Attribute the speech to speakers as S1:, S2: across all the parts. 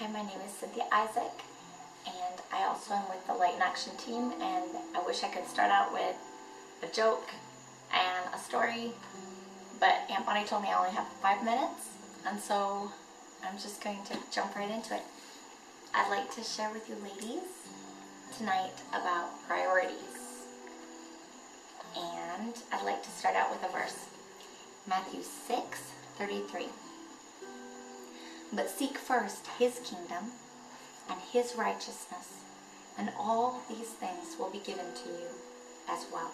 S1: Hi, my name is Cynthia Isaac, and I also am with the Light in Action team, and I wish I could start out with a joke and a story, but Aunt Bonnie told me I only have 5 minutes, and so I'm just going to jump right into it. I'd like to share with you ladies tonight about priorities, and I'd like to start out with a verse. Matthew 6:33. But seek first His kingdom and His righteousness, and all these things will be given to you as well.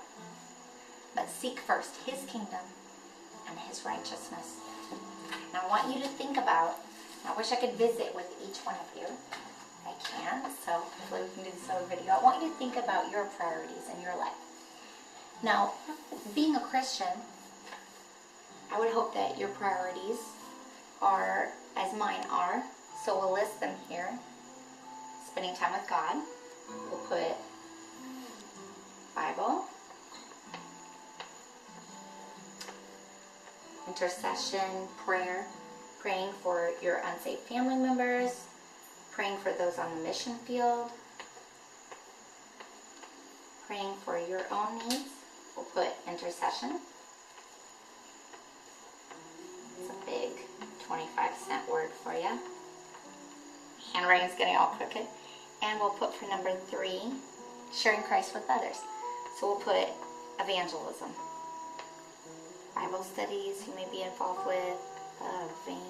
S1: But seek first His kingdom and His righteousness. Now I want you to think about, I wish I could visit with each one of you. I can, so hopefully we can do this other video. I want you to think about your priorities in your life. Now, being a Christian, I would hope that your priorities are as mine are. So we'll list them here. Spending time with God. We'll put Bible. Intercession, prayer. Praying for your unsaved family members. Praying for those on the mission field. Praying for your own needs. We'll put intercession. It's a big 25-cent word for you. Handwriting's getting all crooked. And we'll put for number 3, sharing Christ with others. So we'll put evangelism. Bible studies you may be involved with. Evangelism.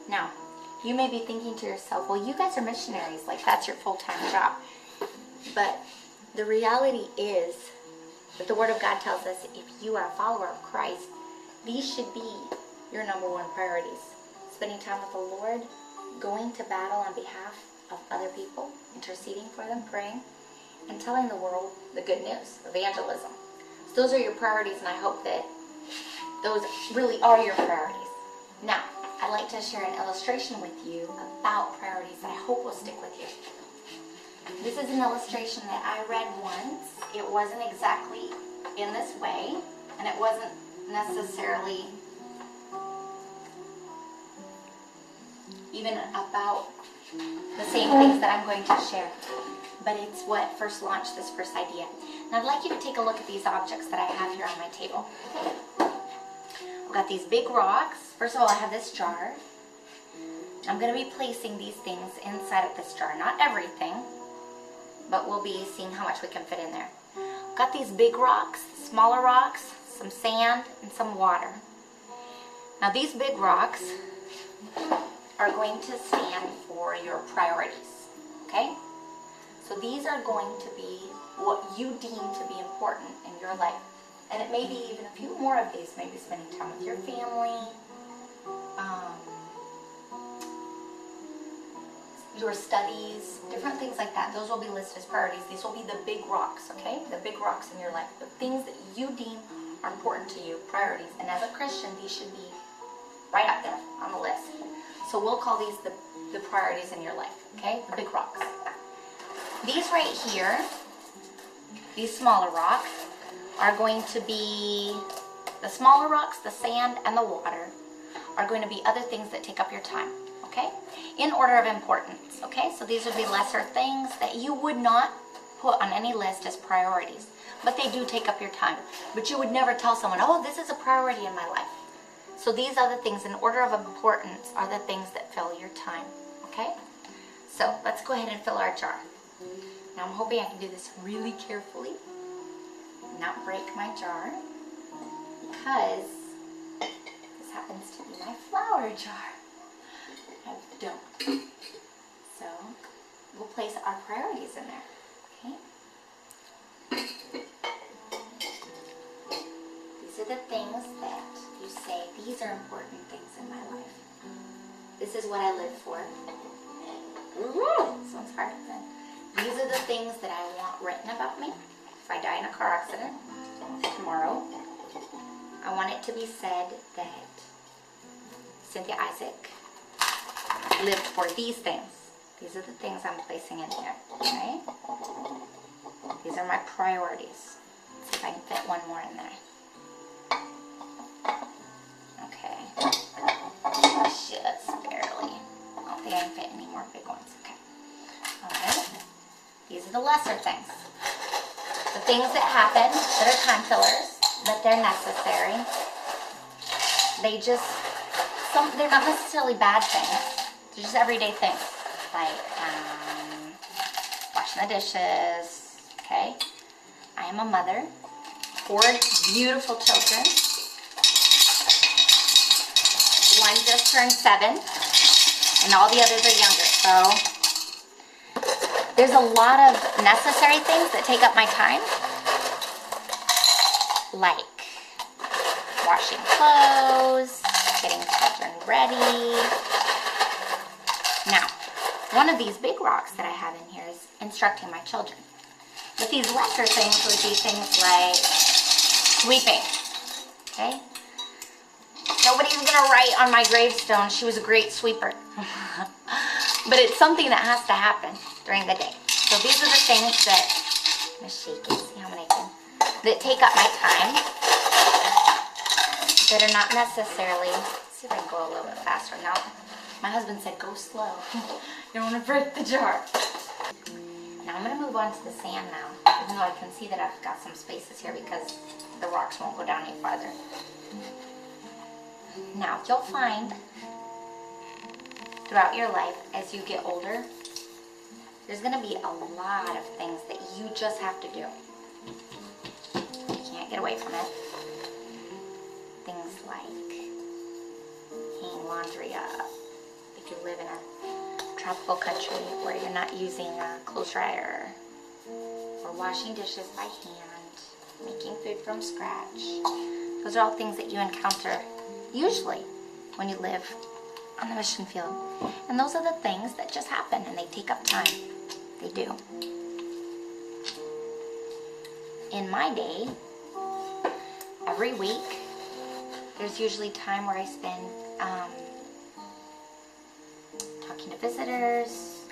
S1: Now, you may be thinking to yourself, well, you guys are missionaries, like that's your full-time job. But the reality is that the Word of God tells us if you are a follower of Christ, these should be your number one priorities. Spending time with the Lord, going to battle on behalf of other people, interceding for them, praying, and telling the world the good news, evangelism. So those are your priorities, and I hope that those really are your priorities. Now, I'd like to share an illustration with you about priorities that I hope will stick with you. This is an illustration that I read once. It wasn't exactly in this way, and it wasn't necessarily even about the same things that I'm going to share, but it's what first launched this first idea. And I'd like you to take a look at these objects that I have here on my table. I've got these big rocks. First of all, I have this jar. I'm going to be placing these things inside of this jar. Not everything, but we'll be seeing how much we can fit in there. I've got these big rocks, smaller rocks, some sand, and some water. Now these big rocks are going to stand for your priorities, okay? So these are going to be what you deem to be important in your life. And it may be even a few more of these, maybe spending time with your family, your studies, different things like that. Those will be listed as priorities. These will be the big rocks, okay? The big rocks in your life. The things that you deem are important to you, priorities. And as a Christian, these should be right up there on the list. So we'll call these the priorities in your life, okay? The big rocks. These right here, these smaller rocks, are going to be the smaller rocks, the sand, and the water are going to be other things that take up your time, okay? In order of importance, okay? So these would be lesser things that you would not put on any list as priorities, but they do take up your time. But you would never tell someone, oh, this is a priority in my life. So these other things in order of importance are the things that fill your time, okay? So let's go ahead and fill our jar. Now I'm hoping I can do this really carefully, not break my jar, because this happens to be my flower jar. I don't. So we'll place our priorities in there, okay? These are the things that you say, these are important things in my life. This is what I live for. This one's hard. These are the things that I want written about me. If I die in a car accident tomorrow, I want it to be said that Cynthia Isaac lived for these things. These are the things I'm placing in here, okay? These are my priorities. Let's see if I can fit one more in there. lesser things. The things that happen that are time fillers, that they're necessary. They're not necessarily bad things. They're just everyday things. Like washing the dishes, okay? I am a mother, 4 beautiful children. One just turned 7, and all the others are younger. So there's a lot of necessary things that take up my time, like washing clothes, getting children ready. Now, one of these big rocks that I have in here is instructing my children. But these lesser things would be things like sweeping, okay? Nobody's gonna write on my gravestone, she was a great sweeper. But it's something that has to happen during the day. So these are the things that, I'm gonna shake it, see how many I can, that take up my time, that are not necessarily, let's see if I can go a little bit faster now. My husband said, go slow. You don't want to break the jar. Now I'm going to move on to the sand now, even though I can see that I've got some spaces here because the rocks won't go down any farther. Now, you'll find throughout your life, as you get older, there's going to be a lot of things that you just have to do. You can't get away from it. Things like hanging laundry up. If you live in a tropical country where you're not using a clothes dryer, or washing dishes by hand, making food from scratch. Those are all things that you encounter usually when you live on the mission field. And those are the things that just happen and they take up time. They do. In my day, every week, there's usually time where I spend talking to visitors,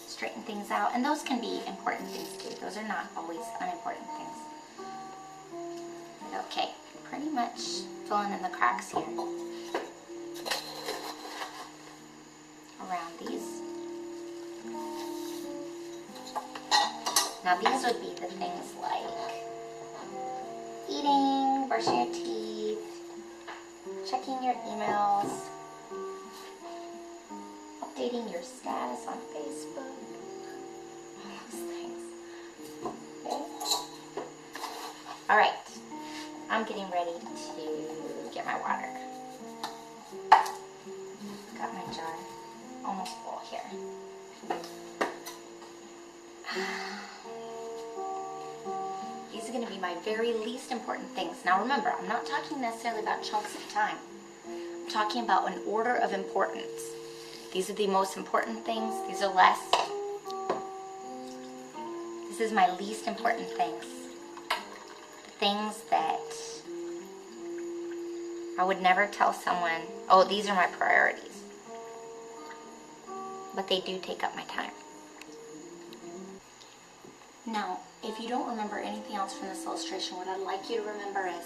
S1: straighten things out, and those can be important things too. Those are not always unimportant things. Okay, pretty much filling in the cracks here. Around these. Now these would be the things like eating, brushing your teeth, checking your emails, updating your status on Facebook, all those things. Okay. All right, I'm getting ready to get my water. Got my jar almost full here. These are going to be my very least important things. Now remember, I'm not talking necessarily about chunks of time. I'm talking about an order of importance. These are the most important things. These are less. This is my least important things. Things that I would never tell someone, oh, these are my priorities. But they do take up my time. Now, if you don't remember anything else from this illustration, what I'd like you to remember is,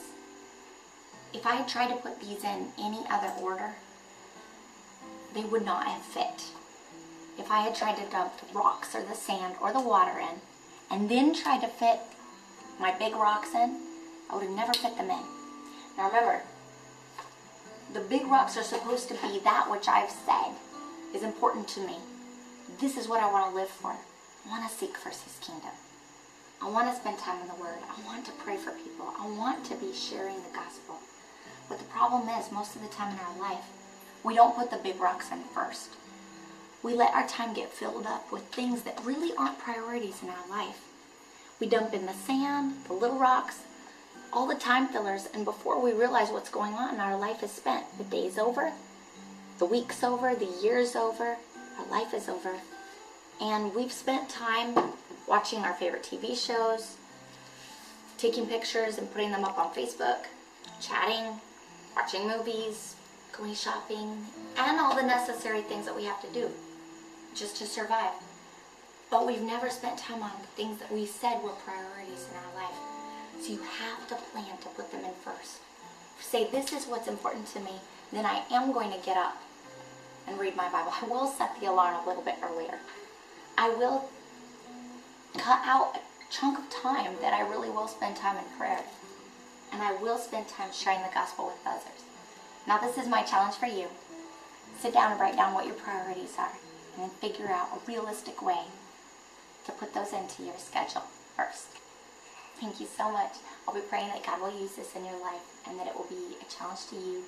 S1: if I had tried to put these in any other order, they would not have fit. If I had tried to dump the rocks or the sand or the water in, and then tried to fit my big rocks in, I would have never fit them in. Now remember, the big rocks are supposed to be that which I've said is important to me. This is what I want to live for. I want to seek first His kingdom. I want to spend time in the Word. I want to pray for people. I want to be sharing the gospel. But the problem is, most of the time in our life, we don't put the big rocks in first. We let our time get filled up with things that really aren't priorities in our life. We dump in the sand, the little rocks, all the time fillers, and before we realize what's going on, our life is spent. The day's over, the week's over, the year's over, our life is over. And we've spent time watching our favorite TV shows, taking pictures and putting them up on Facebook, chatting, watching movies, going shopping, and all the necessary things that we have to do just to survive. But we've never spent time on the things that we said were priorities in our life. So you have to plan to put them in first. Say, this is what's important to me, then I am going to get up and read my Bible. I will set the alarm a little bit earlier. I will cut out a chunk of time that I really will spend time in prayer. And I will spend time sharing the gospel with others. Now this is my challenge for you. Sit down and write down what your priorities are. And then figure out a realistic way to put those into your schedule first. Thank you so much. I'll be praying that God will use this in your life and that it will be a challenge to you